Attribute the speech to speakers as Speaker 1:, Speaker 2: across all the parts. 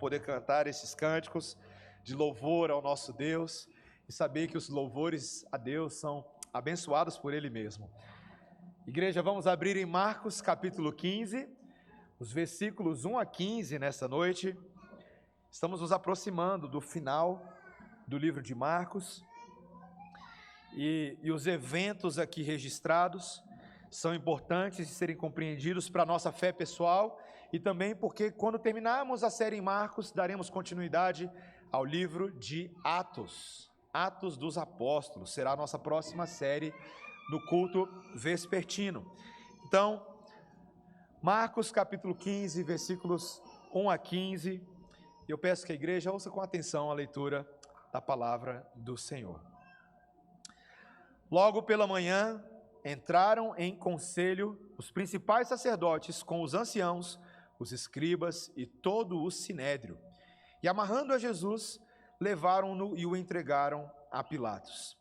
Speaker 1: poder cantar esses cânticos de louvor ao nosso Deus e saber que os louvores a Deus são abençoados por Ele mesmo. Igreja, vamos abrir em Marcos capítulo 15, os versículos 1 a 15 nessa noite. Estamos nos aproximando do final do livro de Marcos e os eventos aqui registrados são importantes de serem compreendidos para a nossa fé pessoal e também porque quando terminarmos a série em Marcos, daremos continuidade ao livro de Atos. Atos dos Apóstolos será a nossa próxima série no culto vespertino. Então, Marcos capítulo 15, versículos 1 a 15. Eu peço que a igreja ouça com atenção a leitura da palavra do Senhor. Logo pela manhã, entraram em conselho os principais sacerdotes com os anciãos, os escribas e todo o sinédrio. E amarrando a Jesus, levaram-no e o entregaram a Pilatos.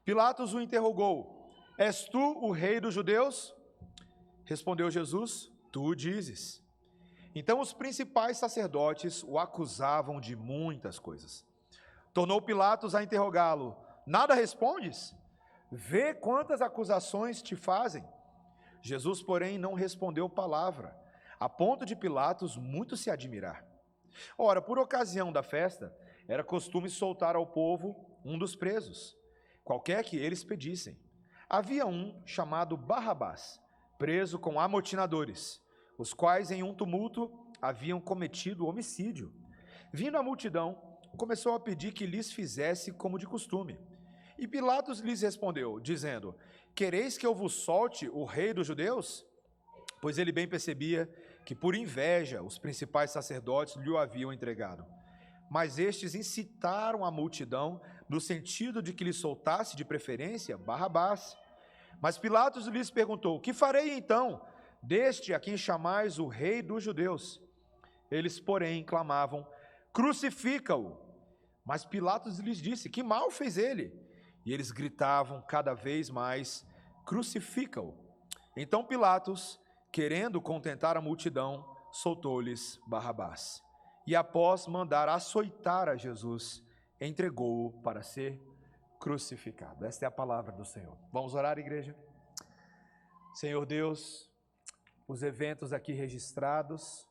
Speaker 1: Pilatos o interrogou: És tu o rei dos judeus? Respondeu Jesus: Tu o dizes. Então os principais sacerdotes o acusavam de muitas coisas. Tornou Pilatos a interrogá-lo: Nada respondes? Vê quantas acusações te fazem. Jesus, porém, não respondeu palavra, a ponto de Pilatos muito se admirar. Ora, por ocasião da festa, era costume soltar ao povo um dos presos, qualquer que eles pedissem. Havia um chamado Barrabás, preso com amotinadores, os quais em um tumulto haviam cometido homicídio. Vindo a multidão, começou a pedir que lhes fizesse como de costume. E Pilatos lhes respondeu, dizendo: Quereis que eu vos solte o rei dos judeus? Pois ele bem percebia que por inveja os principais sacerdotes lhe o haviam entregado. Mas estes incitaram a multidão no sentido de que lhe soltasse de preferência Barrabás. Mas Pilatos lhes perguntou: Que farei então deste a quem chamais o rei dos judeus? Eles, porém, clamavam: Crucifica-o! Mas Pilatos lhes disse: Que mal fez ele? E eles gritavam cada vez mais: Crucifica-o! Então Pilatos, querendo contentar a multidão, soltou-lhes Barrabás. E após mandar açoitar a Jesus, entregou-o para ser crucificado. Esta é a palavra do Senhor. Vamos orar, igreja? Senhor Deus, os eventos aqui registrados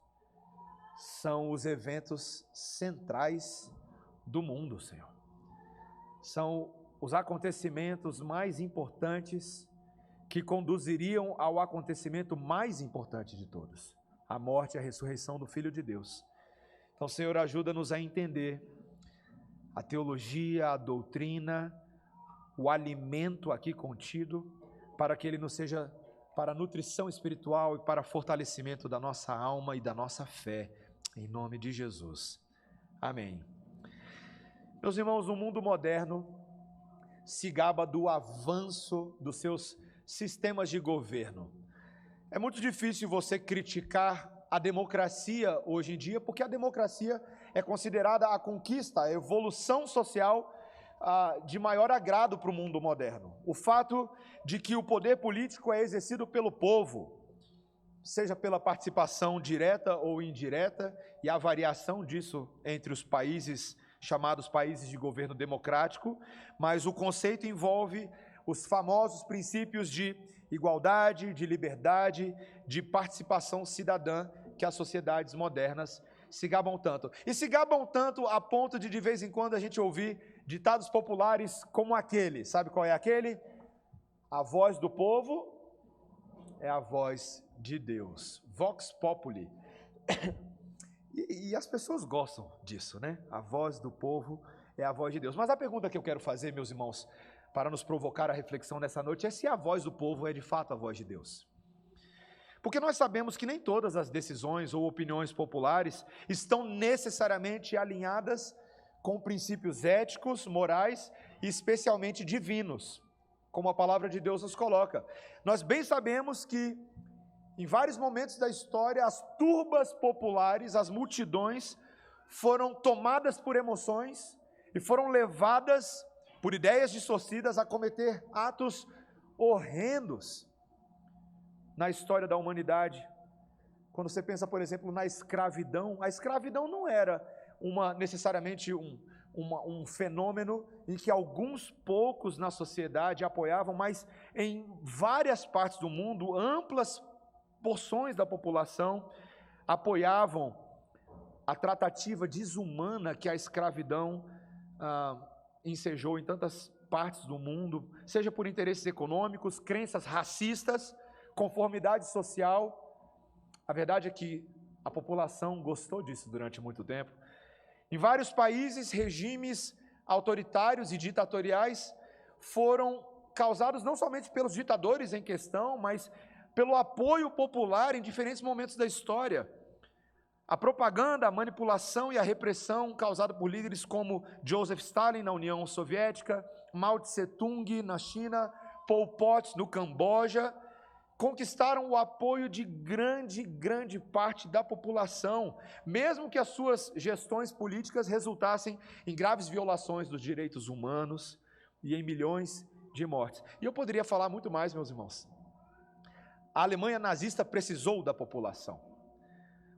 Speaker 1: são os eventos centrais do mundo, Senhor. São os acontecimentos mais importantes que conduziriam ao acontecimento mais importante de todos, a morte e a ressurreição do Filho de Deus. Então, Senhor, ajuda-nos a entender a teologia, a doutrina, o alimento aqui contido, para que ele nos seja para nutrição espiritual e para fortalecimento da nossa alma e da nossa fé, em nome de Jesus. Amém. Meus irmãos, o mundo moderno se gaba do avanço dos seus sistemas de governo. É muito difícil você criticar a democracia hoje em dia, porque a democracia é considerada a conquista, a evolução social de maior agrado para o mundo moderno. O fato de que o poder político é exercido pelo povo, seja pela participação direta ou indireta, e a variação disso entre os países chamados países de governo democrático, mas o conceito envolve os famosos princípios de igualdade, de liberdade, de participação cidadã que as sociedades modernas se gabam tanto. E se gabam tanto a ponto de vez em quando a gente ouvir ditados populares como aquele. Sabe qual é aquele? A voz do povo é a voz de Deus. Vox populi. E as pessoas gostam disso, né? A voz do povo é a voz de Deus. Mas a pergunta que eu quero fazer, meus irmãos, para nos provocar a reflexão nessa noite, é se a voz do povo é de fato a voz de Deus. Porque nós sabemos que nem todas as decisões ou opiniões populares estão necessariamente alinhadas com princípios éticos, morais e especialmente divinos, como a palavra de Deus nos coloca. Nós bem sabemos que em vários momentos da história, as turbas populares, as multidões, foram tomadas por emoções e foram levadas por ideias distorcidas a cometer atos horrendos na história da humanidade, Quando você pensa, por exemplo, na escravidão, a escravidão não era necessariamente um fenômeno em que alguns poucos na sociedade apoiavam, mas em várias partes do mundo, amplas porções da população apoiavam a tratativa desumana que a escravidão ensejou em tantas partes do mundo, seja por interesses econômicos, crenças racistas, conformidade social. A verdade é que a população gostou disso durante muito tempo. Em vários países, regimes autoritários e ditatoriais foram causados não somente pelos ditadores em questão, mas pelo apoio popular em diferentes momentos da história. A propaganda, a manipulação e a repressão causada por líderes como Joseph Stalin na União Soviética, Mao Tse-tung na China, Pol Pot no Camboja, conquistaram o apoio de grande parte da população, mesmo que as suas gestões políticas resultassem em graves violações dos direitos humanos e em milhões de mortes. E eu poderia falar muito mais, meus irmãos. A Alemanha nazista precisou da população.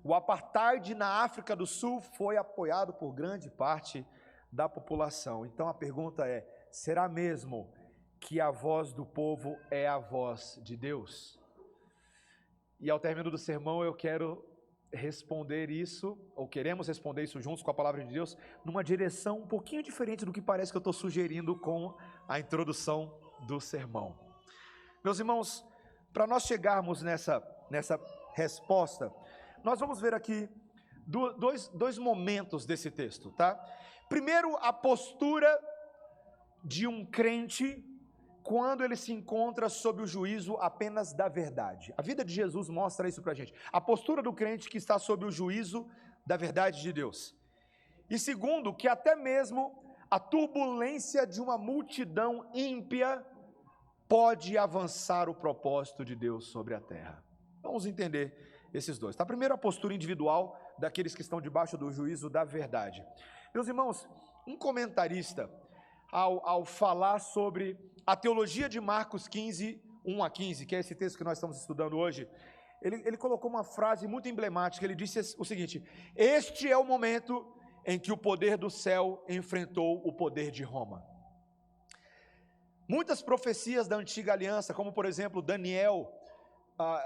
Speaker 1: O apartheid na África do Sul foi apoiado por grande parte da população. Então a pergunta é: será mesmo que a voz do povo é a voz de Deus? E ao término do sermão eu quero responder isso, ou queremos responder isso juntos com a palavra de Deus, numa direção um pouquinho diferente do que parece que eu estou sugerindo com a introdução do sermão. Meus irmãos, para nós chegarmos nessa resposta, nós vamos ver aqui dois momentos desse texto, tá? Primeiro, a postura de um crente quando ele se encontra sob o juízo apenas da verdade. A vida de Jesus mostra isso para a gente. A postura do crente que está sob o juízo da verdade de Deus. E segundo, que até mesmo a turbulência de uma multidão ímpia pode avançar o propósito de Deus sobre a terra. Vamos entender esses dois. Tá? Primeiro, a postura individual daqueles que estão debaixo do juízo da verdade. Meus irmãos, um comentarista, ao falar sobre a teologia de Marcos 15, 1 a 15, que é esse texto que nós estamos estudando hoje, ele colocou uma frase muito emblemática. Ele disse o seguinte: este é o momento em que o poder do céu enfrentou o poder de Roma. Muitas profecias da antiga aliança, como por exemplo Daniel,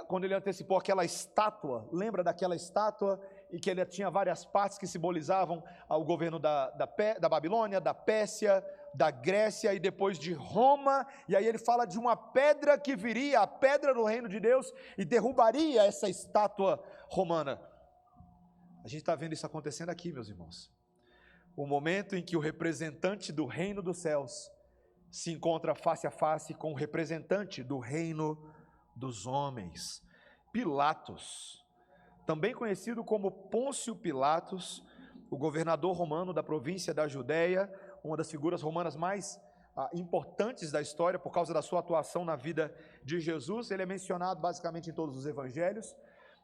Speaker 1: quando ele antecipou aquela estátua, lembra daquela estátua e que ele tinha várias partes que simbolizavam o governo da Babilônia, da Pérsia, da Grécia e depois de Roma, e aí ele fala de uma pedra que viria, a pedra do reino de Deus, e derrubaria essa estátua romana. A gente está vendo isso acontecendo aqui, meus irmãos. O momento em que o representante do reino dos céus se encontra face a face com o representante do reino dos homens, Pilatos, também conhecido como Pôncio Pilatos, o governador romano da província da Judéia, uma das figuras romanas mais importantes da história por causa da sua atuação na vida de Jesus. Ele é mencionado basicamente em todos os evangelhos.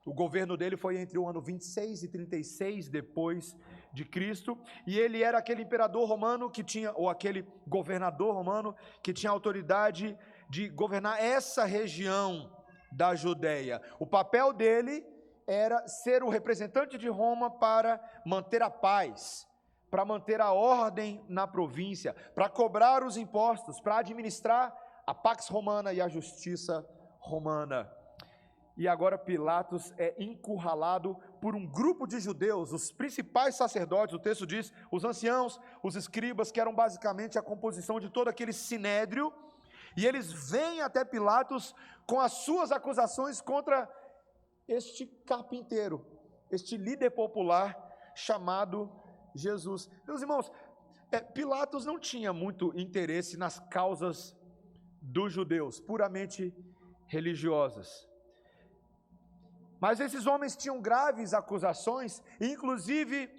Speaker 1: O governo dele foi entre o ano 26 e 36 depois de Cristo, e ele era aquele imperador romano que tinha, ou aquele governador romano que tinha autoridade de governar essa região da Judéia. O papel dele era ser o representante de Roma para manter a paz, para manter a ordem na província, para cobrar os impostos, para administrar a Pax Romana e a justiça romana. E agora Pilatos é encurralado por um grupo de judeus, os principais sacerdotes, o texto diz, os anciãos, os escribas, que eram basicamente a composição de todo aquele sinédrio, e eles vêm até Pilatos com as suas acusações contra este carpinteiro, este líder popular chamado Jesus. Meus irmãos, Pilatos não tinha muito interesse nas causas dos judeus, puramente religiosas. Mas esses homens tinham graves acusações, e inclusive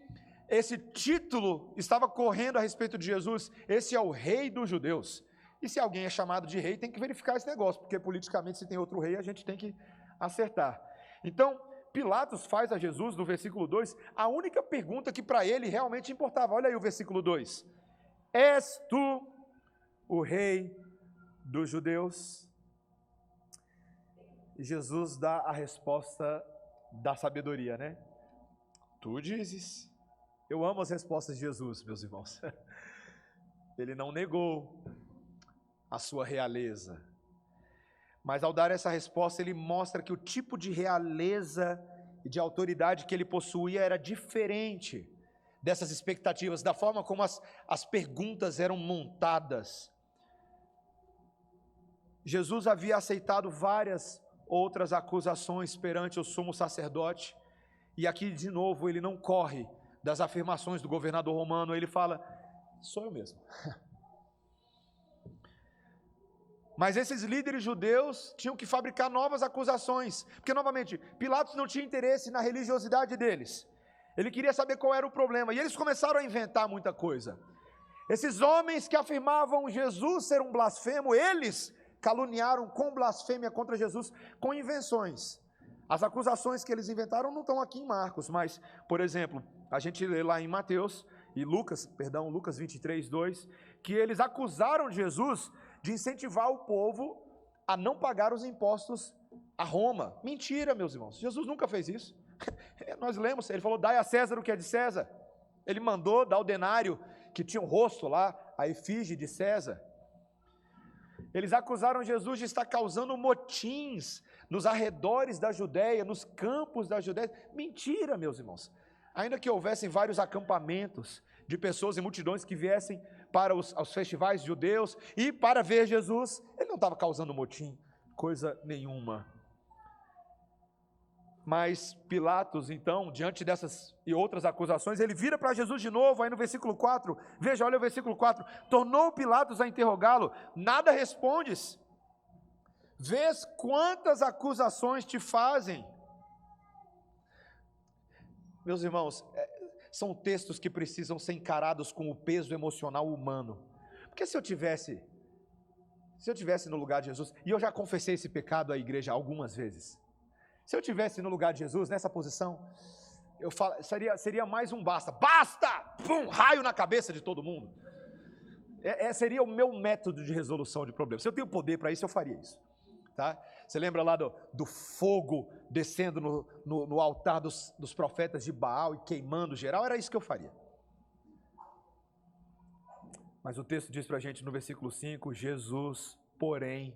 Speaker 1: esse título estava correndo a respeito de Jesus: esse é o rei dos judeus. E se alguém é chamado de rei, tem que verificar esse negócio, porque politicamente, se tem outro rei, a gente tem que acertar. Então, Pilatos faz a Jesus, no versículo 2, a única pergunta que para ele realmente importava. Olha aí o versículo 2: és tu o rei dos judeus? E Jesus dá a resposta da sabedoria, né? Tu dizes. Eu amo as respostas de Jesus, meus irmãos. Ele não negou a sua realeza, mas ao dar essa resposta, ele mostra que o tipo de realeza e de autoridade que ele possuía era diferente dessas expectativas, da forma como as perguntas eram montadas. Jesus havia aceitado várias outras acusações perante o sumo sacerdote, e aqui de novo ele não corre das afirmações do governador romano, ele fala, sou eu mesmo. Mas esses líderes judeus tinham que fabricar novas acusações, porque novamente, Pilatos não tinha interesse na religiosidade deles, ele queria saber qual era o problema, e eles começaram a inventar muita coisa. Esses homens que afirmavam Jesus ser um blasfemo, eles caluniaram com blasfêmia contra Jesus, com invenções. As acusações que eles inventaram não estão aqui em Marcos, mas, por exemplo, a gente lê lá em Mateus, e Lucas 23, 2, que eles acusaram Jesus de incentivar o povo a não pagar os impostos a Roma. Mentira, meus irmãos, Jesus nunca fez isso. Nós lemos, ele falou, dai a César o que é de César. Ele mandou dar o denário, que tinha um rosto lá, a efígie de César. Eles acusaram Jesus de estar causando motins nos arredores da Judéia, nos campos da Judéia. Mentira, meus irmãos. Ainda que houvessem vários acampamentos de pessoas e multidões que viessem para os festivais judeus e para ver Jesus, ele não estava causando motim, coisa nenhuma. Mas Pilatos, então, diante dessas e outras acusações, ele vira para Jesus de novo, aí no versículo 4, veja, olha o versículo 4, tornou Pilatos a interrogá-lo, nada respondes, vês quantas acusações te fazem. Meus irmãos, são textos que precisam ser encarados com o peso emocional humano, porque se eu tivesse no lugar de Jesus, e eu já confessei esse pecado à igreja algumas vezes, se eu tivesse no lugar de Jesus, nessa posição, seria mais um basta, pum, raio na cabeça de todo mundo, seria o meu método de resolução de problemas. Se eu tenho poder para isso, eu faria isso, tá? Você lembra lá do fogo descendo no altar dos profetas de Baal e queimando geral? Era isso que eu faria. Mas o texto diz para a gente no versículo 5, Jesus, porém,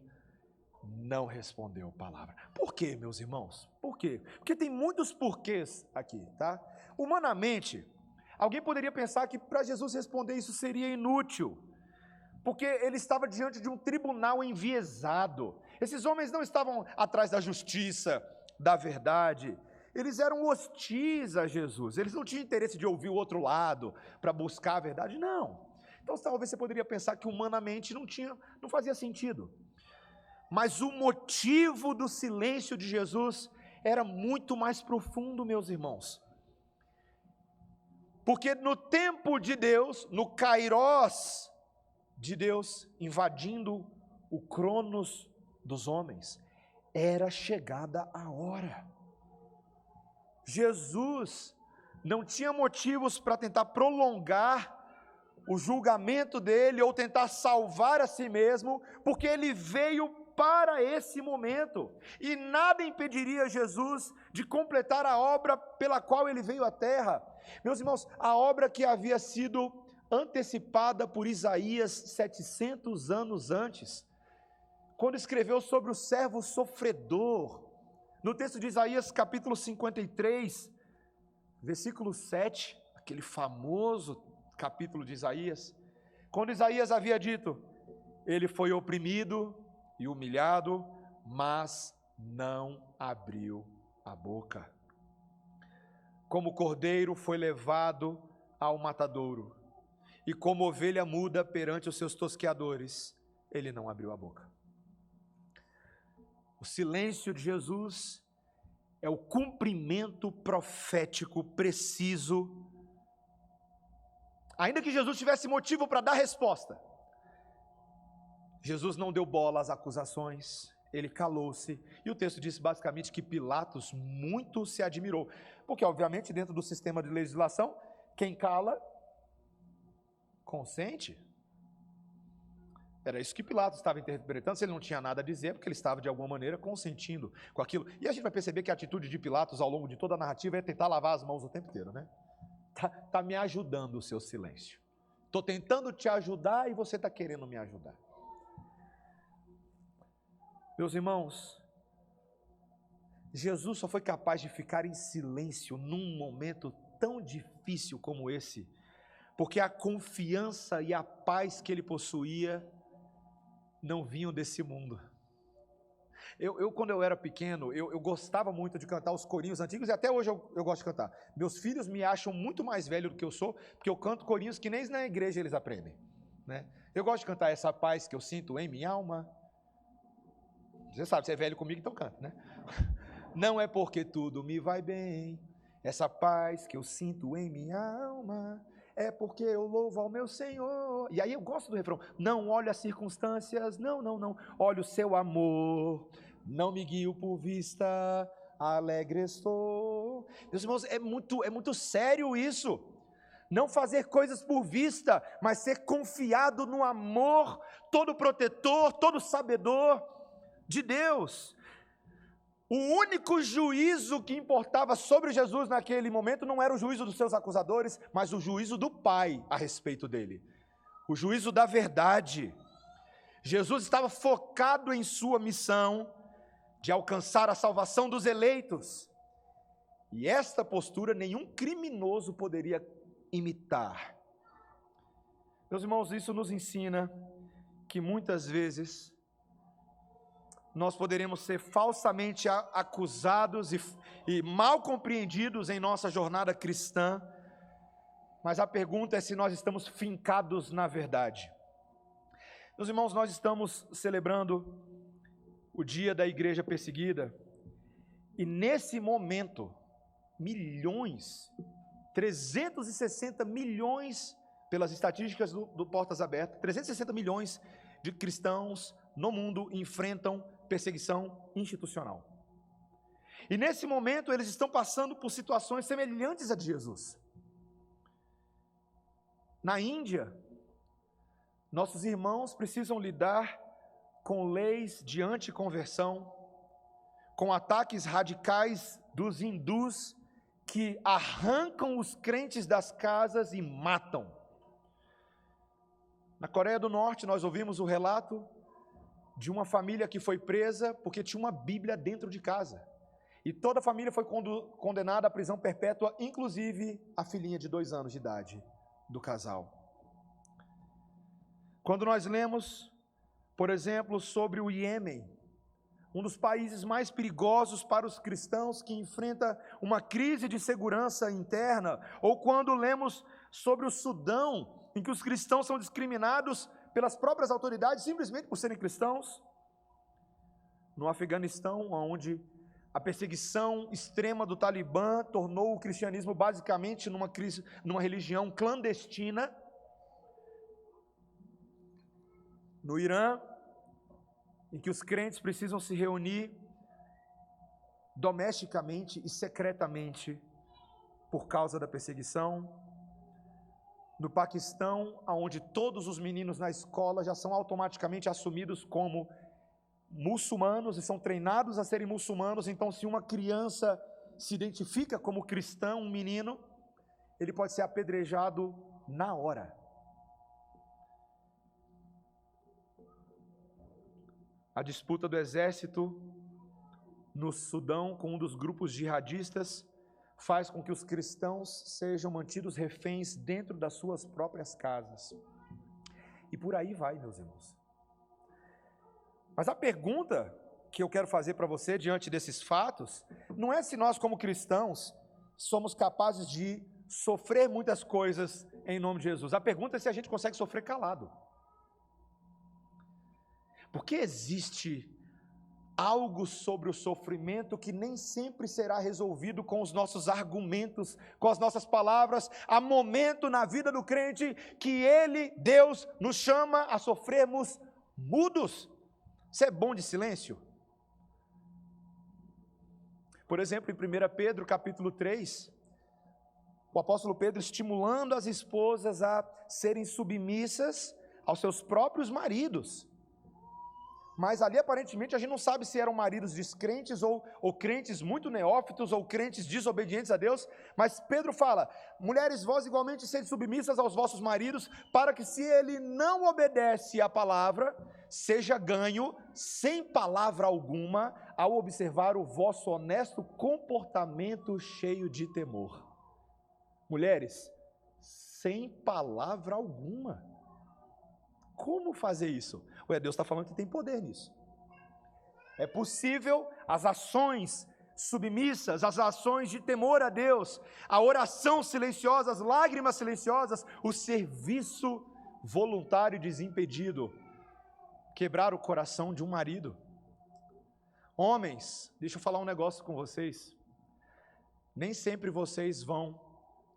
Speaker 1: não respondeu palavra. Por quê, meus irmãos? Por quê? Porque tem muitos porquês aqui, tá? Humanamente, alguém poderia pensar que para Jesus responder isso seria inútil, porque ele estava diante de um tribunal enviesado. Esses homens não estavam atrás da justiça, da verdade, eles eram hostis a Jesus, eles não tinham interesse de ouvir o outro lado, para buscar a verdade, não. Então talvez você poderia pensar que humanamente não fazia sentido. Mas o motivo do silêncio de Jesus era muito mais profundo, meus irmãos. Porque no tempo de Deus, no Kairós de Deus, invadindo o Cronos dos homens, era chegada a hora. Jesus não tinha motivos para tentar prolongar o julgamento dele ou tentar salvar a si mesmo, porque ele veio para esse momento, e nada impediria Jesus de completar a obra pela qual ele veio à terra. Meus irmãos, a obra que havia sido antecipada por Isaías 700 anos antes, quando escreveu sobre o servo sofredor, no texto de Isaías capítulo 53, versículo 7, aquele famoso capítulo de Isaías, quando Isaías havia dito, ele foi oprimido e humilhado, mas não abriu a boca. Como cordeiro foi levado ao matadouro, e como ovelha muda perante os seus tosqueadores, ele não abriu a boca. O silêncio de Jesus é o cumprimento profético preciso, ainda que Jesus tivesse motivo para dar resposta. Jesus não deu bola às acusações, ele calou-se, e o texto diz basicamente que Pilatos muito se admirou, porque obviamente dentro do sistema de legislação, quem cala, consente. Era isso que Pilatos estava interpretando. Se ele não tinha nada a dizer, porque ele estava de alguma maneira consentindo com aquilo. E a gente vai perceber que a atitude de Pilatos ao longo de toda a narrativa é tentar lavar as mãos o tempo inteiro, né? Tá me ajudando o seu silêncio. Estou tentando te ajudar e você está querendo me ajudar. Meus irmãos, Jesus só foi capaz de ficar em silêncio num momento tão difícil como esse, porque a confiança e a paz que ele possuía não vinham desse mundo. Quando eu era pequeno, eu gostava muito de cantar os corinhos antigos, e até hoje eu gosto de cantar. Meus filhos me acham muito mais velho do que eu sou, porque eu canto corinhos que nem na igreja eles aprendem, né? Eu gosto de cantar essa paz que eu sinto em minha alma. Você sabe, você é velho comigo, então canta, né? Não é porque tudo me vai bem, essa paz que eu sinto em minha alma, é porque eu louvo ao meu Senhor. E aí eu gosto do refrão. Não olho as circunstâncias, não. Olho o seu amor, não me guio por vista, alegre estou. Meus irmãos, é muito sério isso. Não fazer coisas por vista, mas ser confiado no amor todo protetor, todo sabedor de Deus. O único juízo que importava sobre Jesus naquele momento não era o juízo dos seus acusadores, mas o juízo do Pai a respeito dele. O juízo da verdade. Jesus estava focado em sua missão de alcançar a salvação dos eleitos. E esta postura nenhum criminoso poderia imitar. Meus irmãos, isso nos ensina que muitas vezes nós poderemos ser falsamente acusados e mal compreendidos em nossa jornada cristã, mas a pergunta é se nós estamos fincados na verdade. Meus irmãos, nós estamos celebrando o dia da igreja perseguida, e nesse momento, 360 milhões, pelas estatísticas do Portas Abertas, 360 milhões de cristãos no mundo enfrentam perseguição institucional. E nesse momento eles estão passando por situações semelhantes a de Jesus. Na Índia, nossos irmãos precisam lidar com leis de anticonversão, com ataques radicais dos hindus que arrancam os crentes das casas e matam. Na Coreia do Norte, nós ouvimos o relato de uma família que foi presa porque tinha uma Bíblia dentro de casa. E toda a família foi condenada à prisão perpétua, inclusive a filhinha de 2 anos de idade do casal. Quando nós lemos, por exemplo, sobre o Iêmen, um dos países mais perigosos para os cristãos que enfrenta uma crise de segurança interna, ou quando lemos sobre o Sudão, em que os cristãos são discriminados pelas próprias autoridades, simplesmente por serem cristãos. No Afeganistão, onde a perseguição extrema do Talibã tornou o cristianismo basicamente numa religião clandestina. No Irã, em que os crentes precisam se reunir domesticamente e secretamente por causa da perseguição. No Paquistão, onde todos os meninos na escola já são automaticamente assumidos como muçulmanos e são treinados a serem muçulmanos. Então, se uma criança se identifica como cristão, um menino, ele pode ser apedrejado na hora. A disputa do exército no Sudão com um dos grupos jihadistas faz com que os cristãos sejam mantidos reféns dentro das suas próprias casas. E por aí vai, meus irmãos. Mas a pergunta que eu quero fazer para você diante desses fatos, não é se nós como cristãos somos capazes de sofrer muitas coisas em nome de Jesus. A pergunta é se a gente consegue sofrer calado. Porque existe algo sobre o sofrimento que nem sempre será resolvido com os nossos argumentos, com as nossas palavras. Há momento na vida do crente que Ele, Deus, nos chama a sofrermos mudos. Você é bom de silêncio? Por exemplo, em 1 Pedro capítulo 3, o apóstolo Pedro estimulando as esposas a serem submissas, aos seus próprios maridos. Mas ali aparentemente a gente não sabe se eram maridos descrentes ou crentes muito neófitos ou crentes desobedientes a Deus, mas Pedro fala: mulheres, vós igualmente sede submissas aos vossos maridos, para que se ele não obedece à palavra, seja ganho sem palavra alguma, ao observar o vosso honesto comportamento cheio de temor. Mulheres, sem palavra alguma. Como fazer isso? Ué, Deus está falando que tem poder nisso. É possível as ações submissas, as ações de temor a Deus, a oração silenciosa, as lágrimas silenciosas, o serviço voluntário desimpedido, quebrar o coração de um marido. Homens, deixa eu falar um negócio com vocês. Nem sempre vocês vão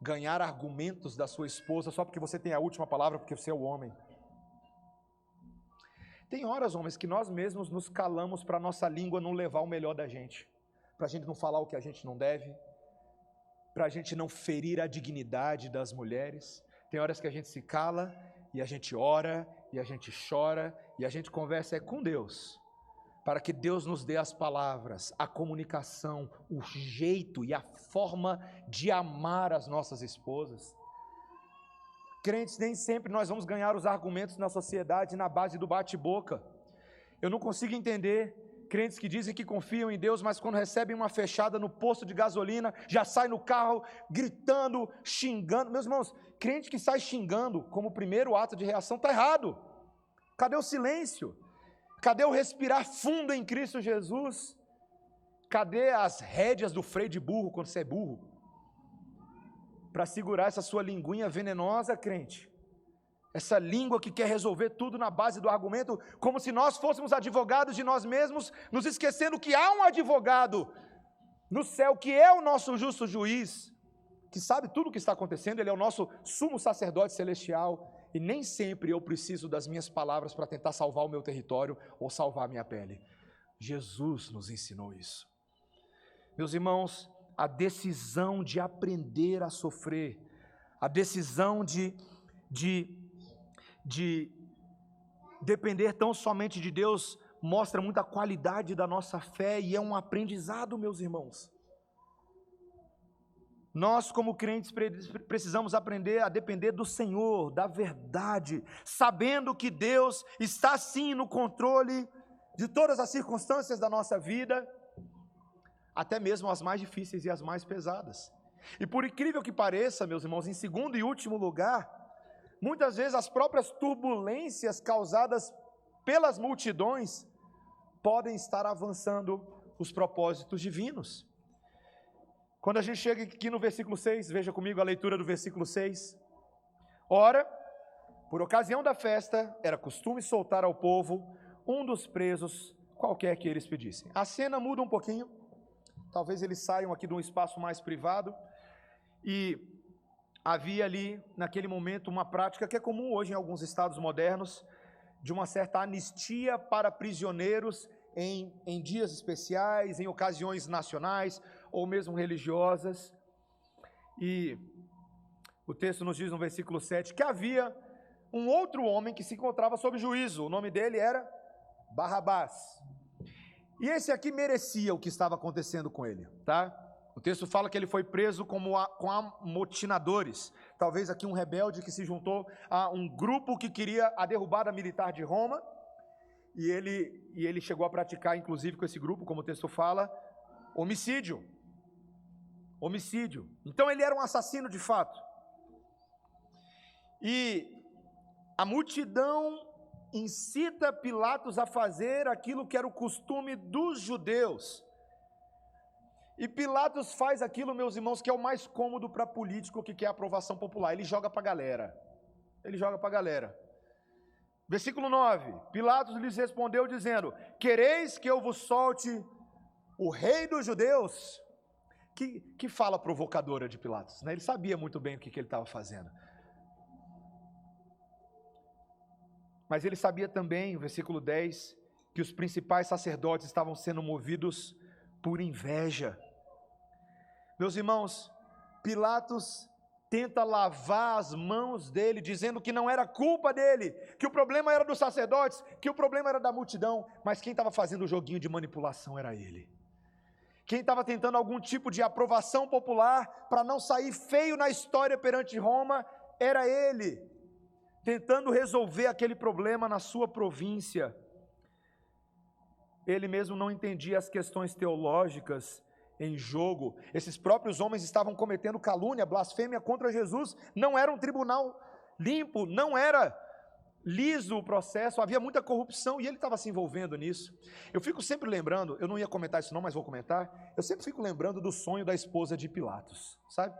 Speaker 1: ganhar argumentos da sua esposa só porque você tem a última palavra, porque você é o homem. Tem horas, homens, que nós mesmos nos calamos para a nossa língua não levar o melhor da gente, para a gente não falar o que a gente não deve, para a gente não ferir a dignidade das mulheres. Tem horas que a gente se cala, e a gente ora, e a gente chora, e a gente conversa com Deus, para que Deus nos dê as palavras, a comunicação, o jeito e a forma de amar as nossas esposas. Crentes, nem sempre nós vamos ganhar os argumentos na sociedade na base do bate-boca. Eu não consigo entender crentes que dizem que confiam em Deus, mas quando recebem uma fechada no posto de gasolina, já sai no carro gritando, xingando. Meus irmãos, crente que sai xingando como primeiro ato de reação está errado. Cadê o silêncio? Cadê o respirar fundo em Cristo Jesus? Cadê as rédeas do freio de burro quando você é burro? Para segurar essa sua linguinha venenosa, crente. Essa língua que quer resolver tudo na base do argumento, como se nós fôssemos advogados de nós mesmos, nos esquecendo que há um advogado no céu, que é o nosso justo juiz, que sabe tudo o que está acontecendo, ele é o nosso sumo sacerdote celestial, e nem sempre eu preciso das minhas palavras para tentar salvar o meu território ou salvar a minha pele. Jesus nos ensinou isso. Meus irmãos, a decisão de aprender a sofrer, a decisão de depender tão somente de Deus, mostra muita qualidade da nossa fé e é um aprendizado, meus irmãos. Nós, como crentes, precisamos aprender a depender do Senhor, da verdade, sabendo que Deus está sim no controle de todas as circunstâncias da nossa vida, até mesmo as mais difíceis e as mais pesadas. E por incrível que pareça, meus irmãos, em segundo e último lugar, muitas vezes as próprias turbulências causadas pelas multidões podem estar avançando os propósitos divinos. Quando a gente chega aqui no versículo 6, veja comigo a leitura do versículo 6. Ora, por ocasião da festa, era costume soltar ao povo um dos presos, qualquer que eles pedissem. A cena muda um pouquinho. Talvez eles saiam aqui de um espaço mais privado, e havia ali, naquele momento, uma prática que é comum hoje em alguns estados modernos, de uma certa anistia para prisioneiros em dias especiais, em ocasiões nacionais, ou mesmo religiosas. E o texto nos diz no versículo 7, que havia um outro homem que se encontrava sob juízo, o nome dele era Barrabás. E esse aqui merecia o que estava acontecendo com ele, tá? O texto fala que ele foi preso com amotinadores, talvez aqui um rebelde que se juntou a um grupo que queria a derrubada militar de Roma, e ele chegou a praticar, inclusive com esse grupo, como o texto fala, homicídio. Então ele era um assassino de fato. E a multidão incita Pilatos a fazer aquilo que era o costume dos judeus. E Pilatos faz aquilo, meus irmãos, que é o mais cômodo para político que quer aprovação popular. Ele joga para a galera. Versículo 9. Pilatos lhes respondeu dizendo: quereis que eu vos solte o rei dos judeus? Que fala provocadora de Pilatos, né? Ele sabia muito bem o que ele estava fazendo. Mas ele sabia também, versículo 10, que os principais sacerdotes estavam sendo movidos por inveja. Meus irmãos, Pilatos tenta lavar as mãos dele, dizendo que não era culpa dele, que o problema era dos sacerdotes, que o problema era da multidão, mas quem estava fazendo o joguinho de manipulação era ele. Quem estava tentando algum tipo de aprovação popular para não sair feio na história perante Roma era ele, tentando resolver aquele problema na sua província. Ele mesmo não entendia as questões teológicas em jogo. Esses próprios homens estavam cometendo calúnia, blasfêmia contra Jesus. Não era um tribunal limpo, não era liso o processo, havia muita corrupção e ele estava se envolvendo nisso. Eu fico sempre lembrando, eu não ia comentar isso não, mas vou comentar, eu sempre fico lembrando do sonho da esposa de Pilatos, sabe?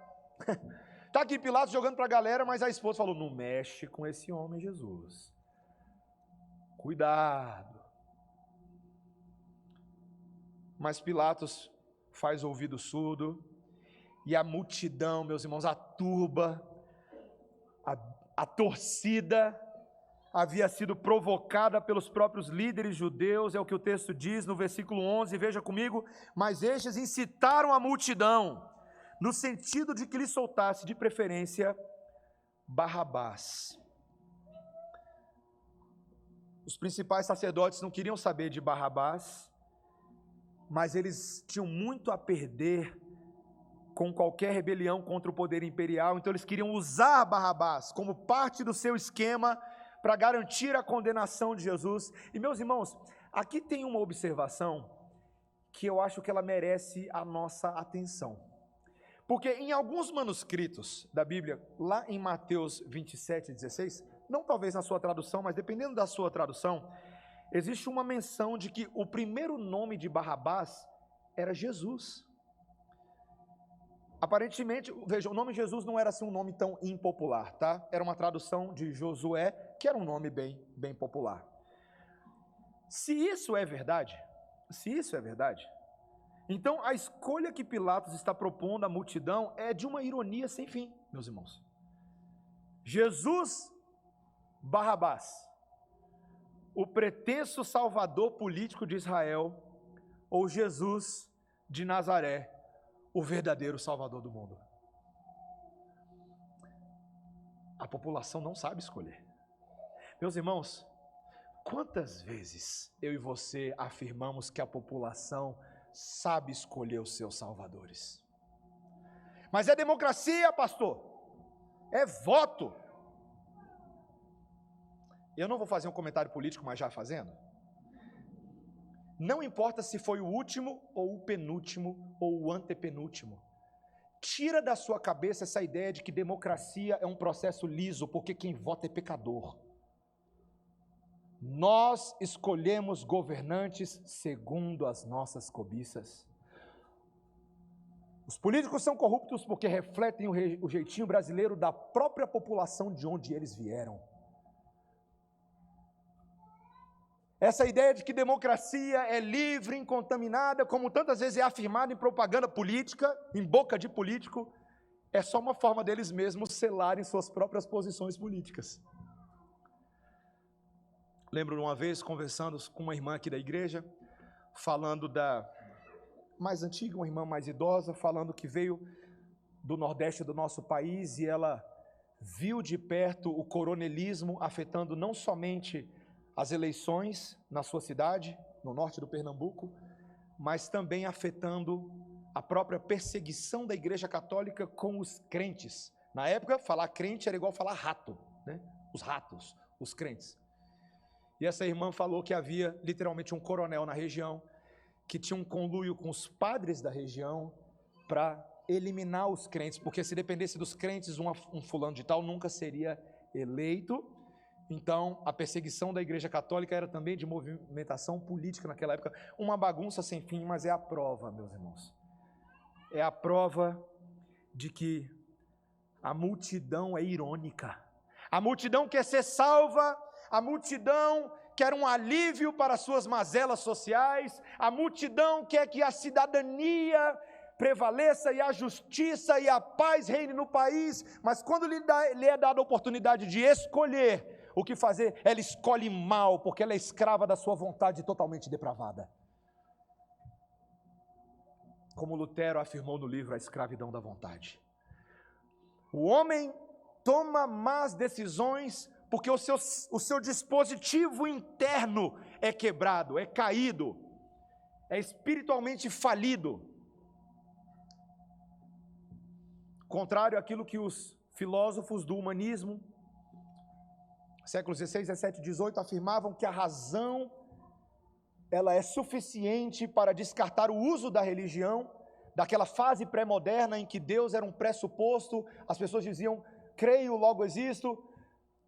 Speaker 1: Está aqui Pilatos jogando para a galera, mas a esposa falou, não mexe com esse homem Jesus, cuidado. Mas Pilatos faz ouvido surdo, e a multidão, meus irmãos, a turba, a torcida, havia sido provocada pelos próprios líderes judeus, é o que o texto diz no versículo 11, veja comigo, mas estes incitaram a multidão, no sentido de que lhe soltasse, de preferência, Barrabás. Os principais sacerdotes não queriam saber de Barrabás, mas eles tinham muito a perder com qualquer rebelião contra o poder imperial, então eles queriam usar Barrabás como parte do seu esquema para garantir a condenação de Jesus. E meus irmãos, aqui tem uma observação que eu acho que ela merece a nossa atenção. Porque em alguns manuscritos da Bíblia, lá em Mateus 27, 16, não talvez na sua tradução, mas dependendo da sua tradução, existe uma menção de que o primeiro nome de Barrabás era Jesus. Aparentemente, veja, o nome Jesus não era assim um nome tão impopular, tá? Era uma tradução de Josué, que era um nome bem popular. Se isso é verdade, então a escolha que Pilatos está propondo à multidão é de uma ironia sem fim, meus irmãos. Jesus Barrabás, o pretenso salvador político de Israel, ou Jesus de Nazaré, o verdadeiro salvador do mundo. A população não sabe escolher. Meus irmãos, quantas vezes eu e você afirmamos que a população sabe escolher os seus salvadores? Mas é democracia, pastor, é voto. Eu não vou fazer um comentário político, mas já fazendo. Não importa se foi o último, ou o penúltimo, ou o antepenúltimo. Tira da sua cabeça essa ideia de que democracia é um processo liso, porque quem vota é pecador. Nós escolhemos governantes segundo as nossas cobiças. Os políticos são corruptos porque refletem o jeitinho brasileiro da própria população de onde eles vieram. Essa ideia de que democracia é livre, incontaminada, como tantas vezes é afirmado em propaganda política, em boca de político, é só uma forma deles mesmos selarem suas próprias posições políticas. Lembro uma vez conversando com uma irmã aqui da igreja, falando da mais antiga, uma irmã mais idosa, falando que veio do Nordeste do nosso país e ela viu de perto o coronelismo afetando não somente as eleições na sua cidade, no norte do Pernambuco, mas também afetando a própria perseguição da Igreja Católica com os crentes. Na época, falar crente era igual falar rato, né? Os ratos, os crentes. E essa irmã falou que havia literalmente um coronel na região, que tinha um conluio com os padres da região para eliminar os crentes, porque se dependesse dos crentes, um fulano de tal nunca seria eleito. Então, a perseguição da Igreja Católica era também de movimentação política naquela época, uma bagunça sem fim, mas é a prova, meus irmãos. É a prova de que a multidão é irônica. A multidão quer ser salva, a multidão quer um alívio para suas mazelas sociais, a multidão quer que a cidadania prevaleça e a justiça e a paz reine no país, mas quando lhe é dada a oportunidade de escolher o que fazer, ela escolhe mal, porque ela é escrava da sua vontade totalmente depravada. Como Lutero afirmou no livro A Escravidão da Vontade. O homem toma más decisões porque o seu dispositivo interno é quebrado, é caído, é espiritualmente falido. Contrário àquilo que os filósofos do humanismo, séculos 16, 17, 18, afirmavam que a razão ela é suficiente para descartar o uso da religião, daquela fase pré-moderna em que Deus era um pressuposto, as pessoas diziam, creio, logo existo.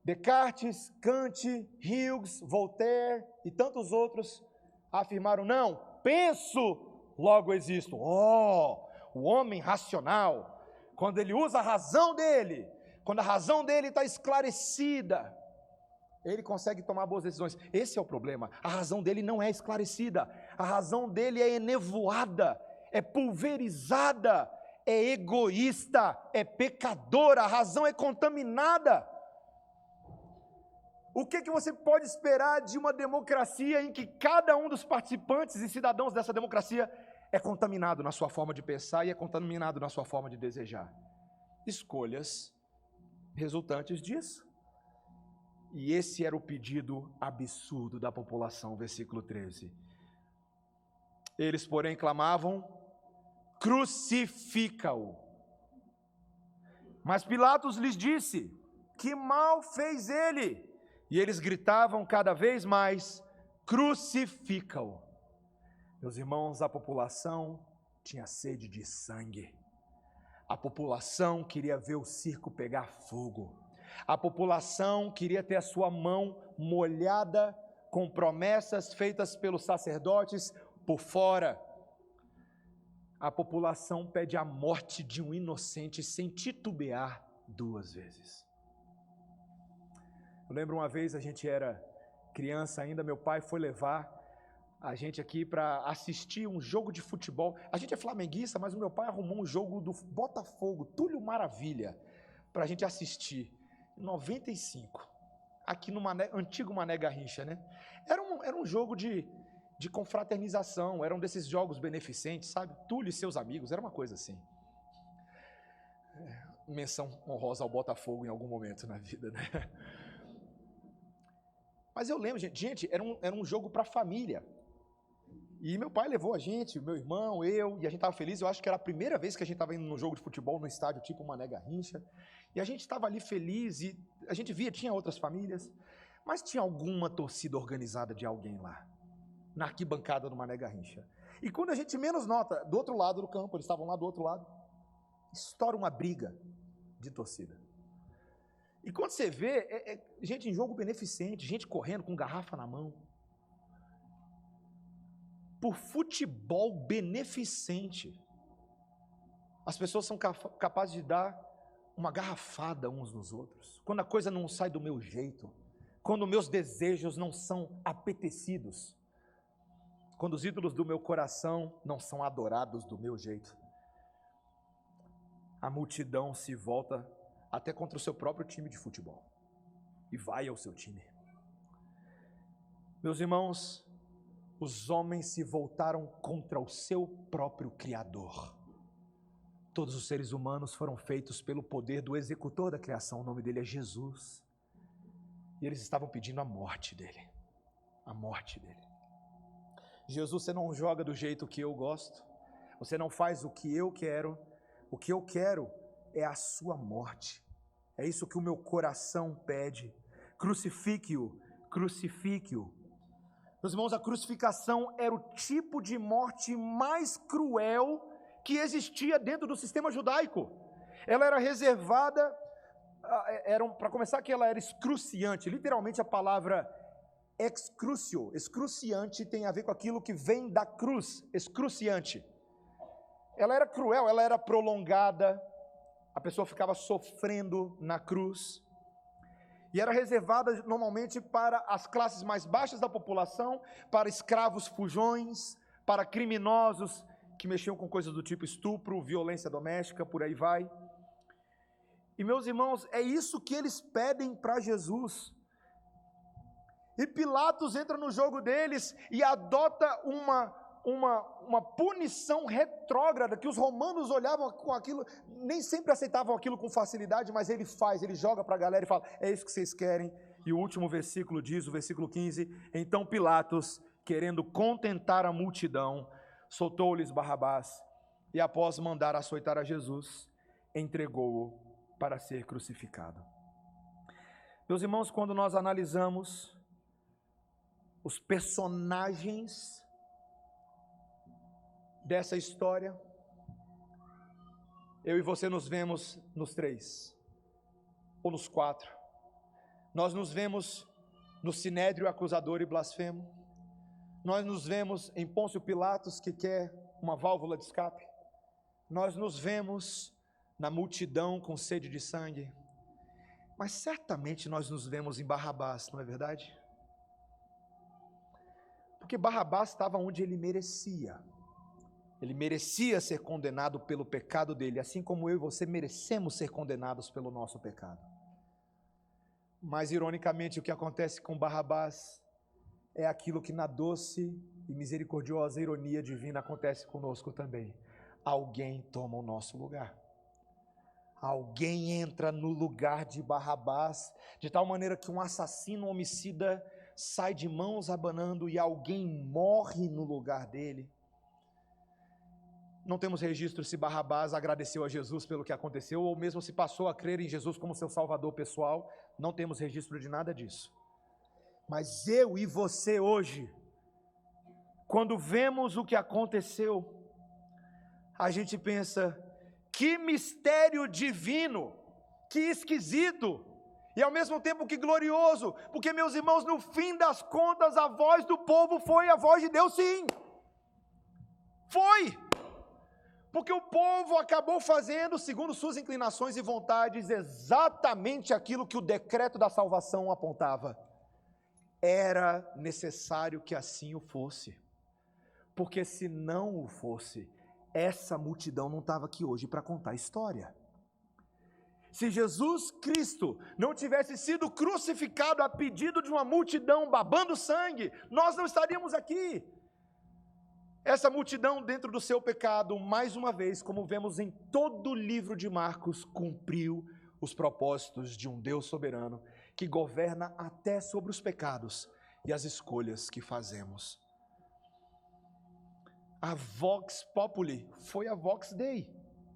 Speaker 1: Descartes, Kant, Hughes, Voltaire e tantos outros afirmaram, não, penso, logo existo. O homem racional, quando ele usa a razão dele, quando a razão dele está esclarecida, ele consegue tomar boas decisões. Esse é o problema, a razão dele não é esclarecida, a razão dele é enevoada, é pulverizada, é egoísta, é pecadora, a razão é contaminada. O que você pode esperar de uma democracia em que cada um dos participantes e cidadãos dessa democracia é contaminado na sua forma de pensar e é contaminado na sua forma de desejar? Escolhas resultantes disso. E esse era o pedido absurdo da população, versículo 13. Eles, porém, clamavam, crucifica-o. Mas Pilatos lhes disse, que mal fez ele? E eles gritavam cada vez mais, crucifica-o. Meus irmãos, a população tinha sede de sangue. A população queria ver o circo pegar fogo. A população queria ter a sua mão molhada com promessas feitas pelos sacerdotes por fora. A população pede a morte de um inocente sem titubear 2 vezes. Eu lembro uma vez, a gente era criança ainda, meu pai foi levar a gente aqui para assistir um jogo de futebol. A gente é flamenguista, mas o meu pai arrumou um jogo do Botafogo, Túlio Maravilha, para a gente assistir. Em 95, aqui no antigo Mané Garrincha, né? Era um jogo de confraternização, era um desses jogos beneficentes, sabe? Túlio e seus amigos, era uma coisa assim. Menção honrosa ao Botafogo em algum momento na vida, né? Mas eu lembro, gente, era um jogo para família. E meu pai levou a gente, meu irmão, eu, e a gente estava feliz. Eu acho que era a primeira vez que a gente estava indo num jogo de futebol no estádio tipo Mané Garrincha. E a gente estava ali feliz e a gente via, tinha outras famílias, mas tinha alguma torcida organizada de alguém lá, na arquibancada do Mané Garrincha. E quando a gente menos nota, do outro lado do campo, eles estavam lá do outro lado, estoura uma briga de torcida. E quando você vê, gente em jogo beneficente, gente correndo com garrafa na mão. Por futebol beneficente, as pessoas são capazes de dar uma garrafada uns nos outros, quando a coisa não sai do meu jeito, quando meus desejos não são apetecidos, quando os ídolos do meu coração não são adorados do meu jeito, a multidão se volta até contra o seu próprio time de futebol, e vai ao seu time. Meus irmãos, os homens se voltaram contra o seu próprio Criador. Todos os seres humanos foram feitos pelo poder do executor da criação, o nome dele é Jesus. E eles estavam pedindo a morte dele. A morte dele. Jesus, você não joga do jeito que eu gosto. Você não faz o que eu quero. O que eu quero é a sua morte. É isso que o meu coração pede. Crucifique-o, crucifique-o. Meus irmãos, a crucificação era o tipo de morte mais cruel que existia dentro do sistema judaico. Ela era reservada, para começar, que ela era excruciante. Literalmente a palavra excrucio, excruciante, tem a ver com aquilo que vem da cruz, excruciante. Ela era cruel, ela era prolongada, a pessoa ficava sofrendo na cruz. E era reservada normalmente para as classes mais baixas da população, para escravos fujões, para criminosos que mexiam com coisas do tipo estupro, violência doméstica, por aí vai. E meus irmãos, é isso que eles pedem para Jesus. E Pilatos entra no jogo deles e adota uma punição retrógrada, que os romanos olhavam com aquilo, nem sempre aceitavam aquilo com facilidade, mas ele joga para a galera e fala, é isso que vocês querem. E o último versículo diz, o versículo 15, então Pilatos, querendo contentar a multidão, soltou-lhes Barrabás, e após mandar açoitar a Jesus, entregou-o para ser crucificado. Meus irmãos, quando nós analisamos os personagens dessa história, eu e você nos vemos nos 3, ou nos 4. Nós nos vemos no Sinédrio acusador e blasfemo. Nós nos vemos em Pôncio Pilatos, que quer uma válvula de escape. Nós nos vemos na multidão com sede de sangue. Mas certamente nós nos vemos em Barrabás, não é verdade? Porque Barrabás estava onde ele merecia. Ele merecia ser condenado pelo pecado dele, assim como eu e você merecemos ser condenados pelo nosso pecado. Mas, ironicamente, o que acontece com Barrabás é aquilo que na doce e misericordiosa ironia divina acontece conosco também. Alguém toma o nosso lugar. Alguém entra no lugar de Barrabás, de tal maneira que um assassino, um homicida, sai de mãos abanando e alguém morre no lugar dele. Não temos registro se Barrabás agradeceu a Jesus pelo que aconteceu, ou mesmo se passou a crer em Jesus como seu salvador pessoal. Não temos registro de nada disso. Mas eu e você hoje, quando vemos o que aconteceu, a gente pensa, que mistério divino, que esquisito, e ao mesmo tempo que glorioso, porque, meus irmãos, no fim das contas, a voz do povo foi a voz de Deus, sim. Foi. Porque o povo acabou fazendo, segundo suas inclinações e vontades, exatamente aquilo que o decreto da salvação apontava. Era necessário que assim o fosse. Porque se não o fosse, essa multidão não estava aqui hoje para contar a história. Se Jesus Cristo não tivesse sido crucificado a pedido de uma multidão babando sangue, nós não estaríamos aqui. Essa multidão, dentro do seu pecado, mais uma vez, como vemos em todo o livro de Marcos, cumpriu os propósitos de um Deus soberano, que governa até sobre os pecados e as escolhas que fazemos. A Vox Populi foi a Vox Dei,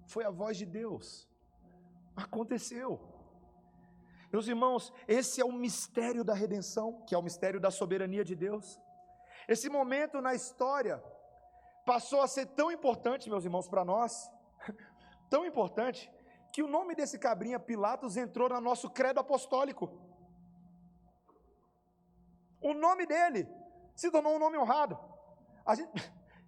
Speaker 1: foi a voz de Deus. Aconteceu. Meus irmãos, esse é o mistério da redenção, que é o mistério da soberania de Deus. Esse momento na história passou a ser tão importante, meus irmãos, para nós, tão importante, que o nome desse cabrinha Pilatos entrou no nosso credo apostólico. O nome dele se tornou um nome honrado.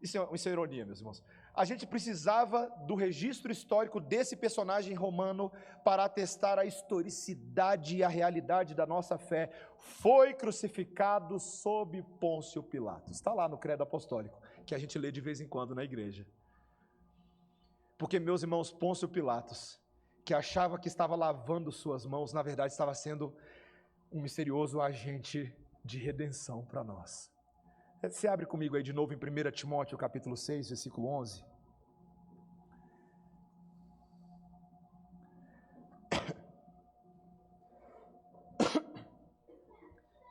Speaker 1: Isso é ironia, meus irmãos. A gente precisava do registro histórico desse personagem romano para atestar a historicidade e a realidade da nossa fé. Foi crucificado sob Pôncio Pilatos. Está lá no credo apostólico, que a gente lê de vez em quando na igreja. Porque, meus irmãos, Pôncio Pilatos, que achava que estava lavando suas mãos, na verdade estava sendo um misterioso agente de redenção para nós. Você abre comigo aí de novo em 1 Timóteo capítulo 6, versículo 11.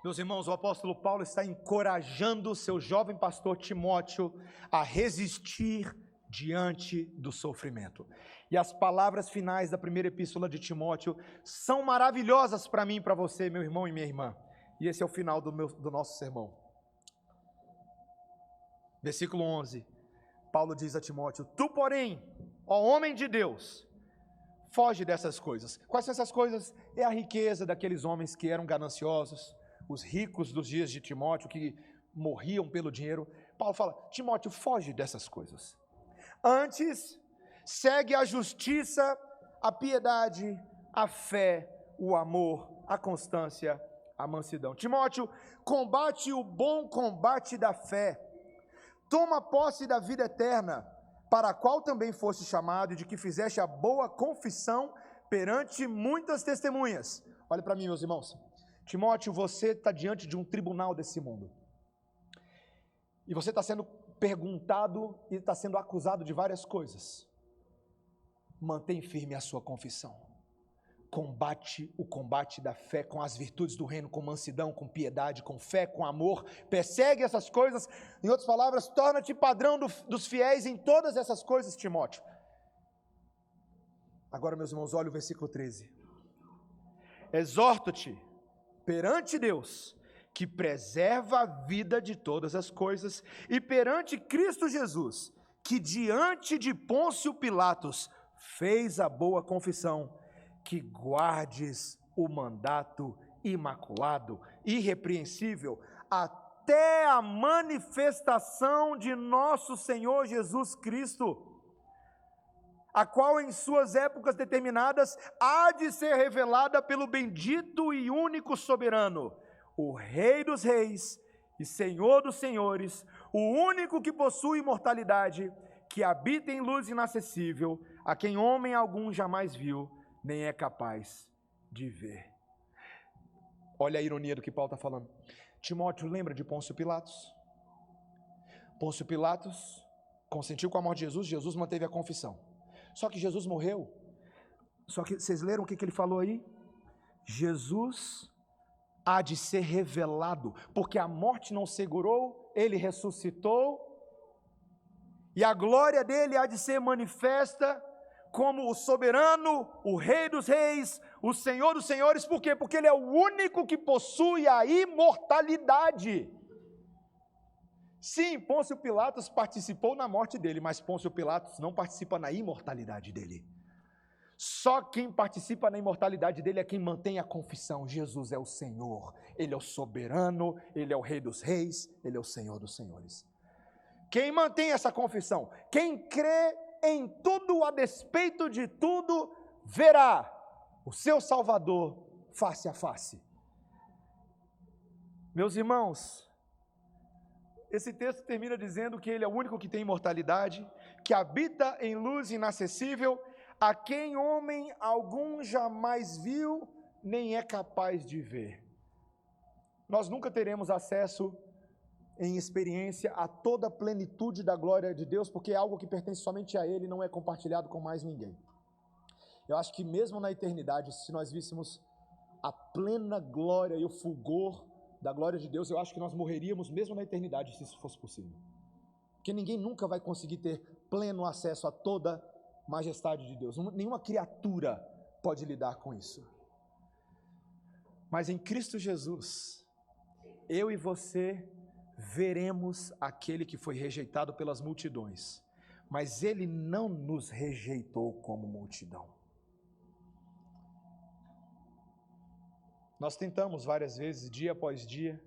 Speaker 1: Meus irmãos, o apóstolo Paulo está encorajando o seu jovem pastor Timóteo a resistir diante do sofrimento. E as palavras finais da primeira epístola de Timóteo são maravilhosas para mim e para você, meu irmão e minha irmã. E esse é o final do nosso sermão. Versículo 11, Paulo diz a Timóteo: tu, porém, ó homem de Deus, foge dessas coisas. Quais são essas coisas? É a riqueza daqueles homens que eram gananciosos, os ricos dos dias de Timóteo, que morriam pelo dinheiro. Paulo fala: Timóteo, foge dessas coisas. Antes, segue a justiça, a piedade, a fé, o amor, a constância, a mansidão. Timóteo, combate o bom combate da fé. Toma posse da vida eterna, para a qual também foste chamado, e de que fizeste a boa confissão perante muitas testemunhas. Olha para mim, meus irmãos. Timóteo, você está diante de um tribunal desse mundo. E você está sendo perguntado e está sendo acusado de várias coisas. Mantém firme a sua confissão. Combate o combate da fé com as virtudes do reino, com mansidão, com piedade, com fé, com amor. Persegue essas coisas. Em outras palavras, torna-te padrão dos fiéis em todas essas coisas, Timóteo. Agora, meus irmãos, olha o versículo 13. Exorto-te perante Deus, que preserva a vida de todas as coisas, e perante Cristo Jesus, que diante de Pôncio Pilatos fez a boa confissão, que guardes o mandato imaculado, irrepreensível, até a manifestação de nosso Senhor Jesus Cristo, a qual em suas épocas determinadas há de ser revelada pelo bendito e único soberano, o Rei dos reis e Senhor dos senhores, o único que possui imortalidade, que habita em luz inacessível, a quem homem algum jamais viu, nem é capaz de ver. Olha a ironia do que Paulo está falando. Timóteo, lembra de Pôncio Pilatos? Pôncio Pilatos consentiu com a morte de Jesus, Jesus manteve a confissão. Só que Jesus morreu. Só que vocês leram o que ele falou aí? Jesus há de ser revelado, porque a morte não segurou, ele ressuscitou, e a glória dele há de ser manifesta como o soberano, o Rei dos reis, o Senhor dos senhores. Por quê? Porque ele é o único que possui a imortalidade. Sim, Pôncio Pilatos participou na morte dele, mas Pôncio Pilatos não participa na imortalidade dele. Só quem participa na imortalidade dele é quem mantém a confissão: Jesus é o Senhor, Ele é o soberano, Ele é o Rei dos reis, Ele é o Senhor dos senhores. Quem mantém essa confissão, quem crê em tudo, a despeito de tudo, verá o seu Salvador face a face. Meus irmãos, esse texto termina dizendo que Ele é o único que tem imortalidade, que habita em luz inacessível, a quem homem algum jamais viu, nem é capaz de ver. Nós nunca teremos acesso em experiência a toda a plenitude da glória de Deus, porque é algo que pertence somente a Ele e não é compartilhado com mais ninguém. Eu acho que mesmo na eternidade, se nós víssemos a plena glória e o fulgor da glória de Deus, eu acho que nós morreríamos mesmo na eternidade, se isso fosse possível. Porque ninguém nunca vai conseguir ter pleno acesso a toda a majestade de Deus. Nenhuma criatura pode lidar com isso. Mas em Cristo Jesus, eu e você veremos aquele que foi rejeitado pelas multidões, mas Ele não nos rejeitou como multidão. Nós tentamos várias vezes, dia após dia,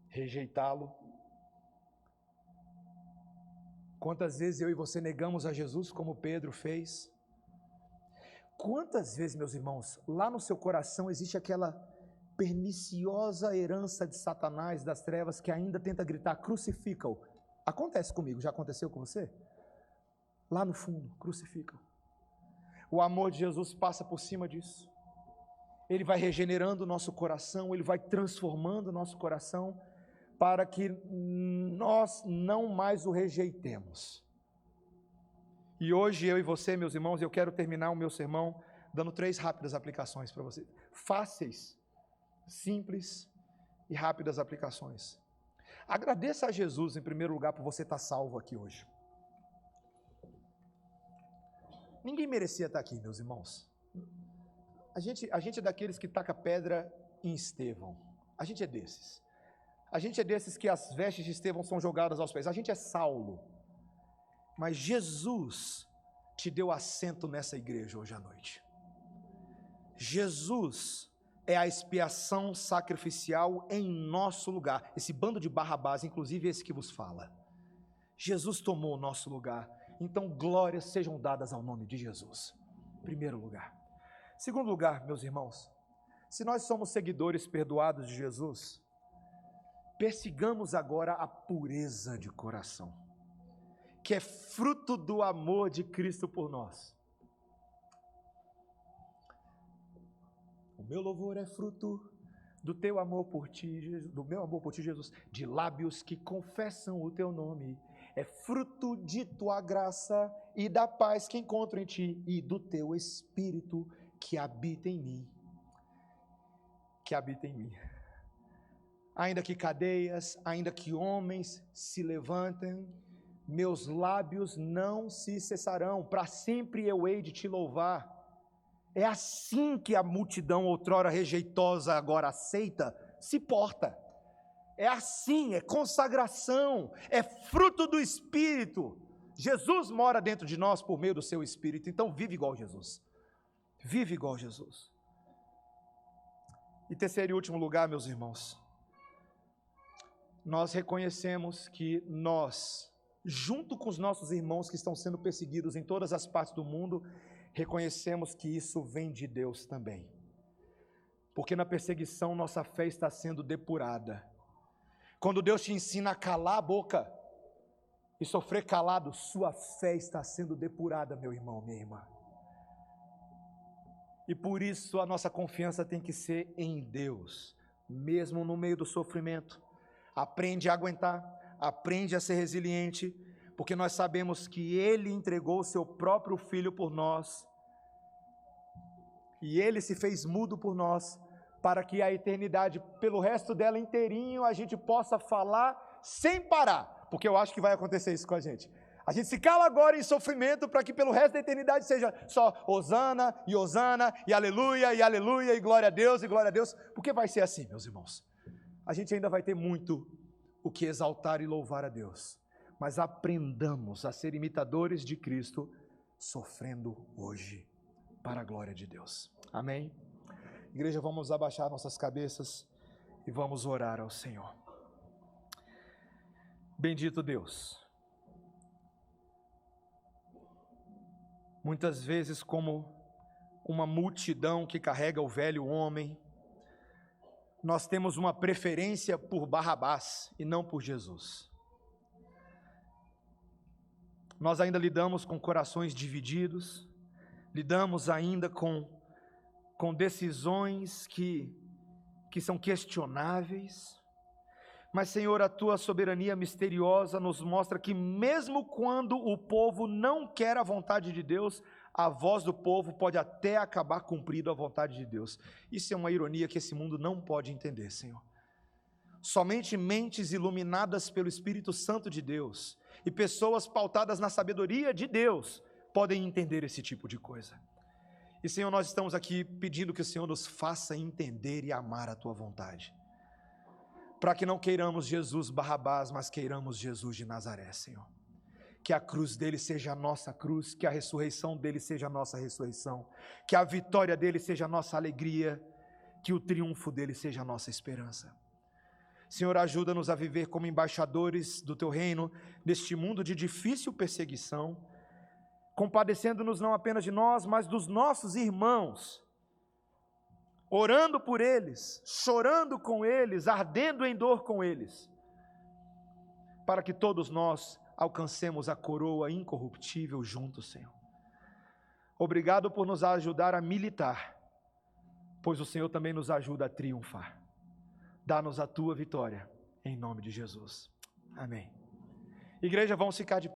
Speaker 1: rejeitá-lo. Quantas vezes eu e você negamos a Jesus como Pedro fez? Quantas vezes, meus irmãos, lá no seu coração existe aquela perniciosa herança de Satanás, das trevas, que ainda tenta gritar: crucifica-o. Acontece comigo, já aconteceu com você? Lá no fundo, crucifica-o. O amor de Jesus passa por cima disso. Ele vai regenerando o nosso coração, Ele vai transformando o nosso coração, para que nós não mais o rejeitemos. E hoje eu e você, meus irmãos, eu quero terminar o meu sermão dando 3 rápidas aplicações para você. Fáceis, simples e rápidas aplicações. Agradeça a Jesus em primeiro lugar por você estar salvo aqui hoje. Ninguém merecia estar aqui, meus irmãos. A gente é daqueles que taca pedra em Estevão. A gente é desses. A gente é desses que as vestes de Estevão são jogadas aos pés. A gente é Saulo. Mas Jesus te deu assento nessa igreja hoje à noite. Jesus é a expiação sacrificial em nosso lugar. Esse bando de Barrabás, inclusive esse que vos fala. Jesus tomou o nosso lugar. Então glórias sejam dadas ao nome de Jesus. Primeiro lugar. Segundo lugar, meus irmãos, se nós somos seguidores perdoados de Jesus, persigamos agora a pureza de coração, que é fruto do amor de Cristo por nós. O meu louvor é fruto do teu amor por ti, do meu amor por ti, Jesus, de lábios que confessam o teu nome. É fruto de tua graça e da paz que encontro em ti e do teu Espírito que habita em mim. Que habita em mim. Ainda que cadeias, ainda que homens se levantem, meus lábios não se cessarão, para sempre eu hei de te louvar. É assim que a multidão outrora rejeitosa, agora aceita, se porta. É assim, é consagração, é fruto do Espírito. Jesus mora dentro de nós por meio do seu Espírito, então vive igual Jesus. Vive igual Jesus. E terceiro e último lugar, meus irmãos, nós reconhecemos que nós, junto com os nossos irmãos que estão sendo perseguidos em todas as partes do mundo, reconhecemos que isso vem de Deus também. Porque na perseguição nossa fé está sendo depurada. Quando Deus te ensina a calar a boca e sofrer calado, sua fé está sendo depurada, meu irmão, minha irmã. E por isso a nossa confiança tem que ser em Deus, mesmo no meio do sofrimento. Aprende a aguentar, aprende a ser resiliente, porque nós sabemos que Ele entregou o seu próprio Filho por nós, e Ele se fez mudo por nós, para que a eternidade, pelo resto dela inteirinho, a gente possa falar sem parar, porque eu acho que vai acontecer isso com a gente. A gente se cala agora em sofrimento, para que pelo resto da eternidade seja só hosana, e aleluia, e glória a Deus, porque vai ser assim, meus irmãos. A gente ainda vai ter muito o que exaltar e louvar a Deus, mas aprendamos a ser imitadores de Cristo, sofrendo hoje, para a glória de Deus. Amém? Igreja, vamos abaixar nossas cabeças e vamos orar ao Senhor. Bendito Deus. Muitas vezes, como uma multidão que carrega o velho homem, nós temos uma preferência por Barrabás e não por Jesus. Nós ainda lidamos com corações divididos, lidamos ainda com decisões que são questionáveis, mas Senhor, a Tua soberania misteriosa nos mostra que mesmo quando o povo não quer a vontade de Deus, a voz do povo pode até acabar cumprindo a vontade de Deus. Isso é uma ironia que esse mundo não pode entender, Senhor. Somente mentes iluminadas pelo Espírito Santo de Deus e pessoas pautadas na sabedoria de Deus podem entender esse tipo de coisa. E Senhor, nós estamos aqui pedindo que o Senhor nos faça entender e amar a Tua vontade, para que não queiramos Jesus Barrabás, mas queiramos Jesus de Nazaré, Senhor. Que a cruz dele seja a nossa cruz, que a ressurreição dele seja a nossa ressurreição, que a vitória dele seja a nossa alegria, que o triunfo dele seja a nossa esperança. Senhor, ajuda-nos a viver como embaixadores do Teu reino, neste mundo de difícil perseguição, compadecendo-nos não apenas de nós, mas dos nossos irmãos, orando por eles, chorando com eles, ardendo em dor com eles, para que todos nós alcancemos a coroa incorruptível juntos, Senhor. Obrigado por nos ajudar a militar, pois o Senhor também nos ajuda a triunfar. Dá-nos a Tua vitória, em nome de Jesus. Amém. Igreja, vamos ficar de pé.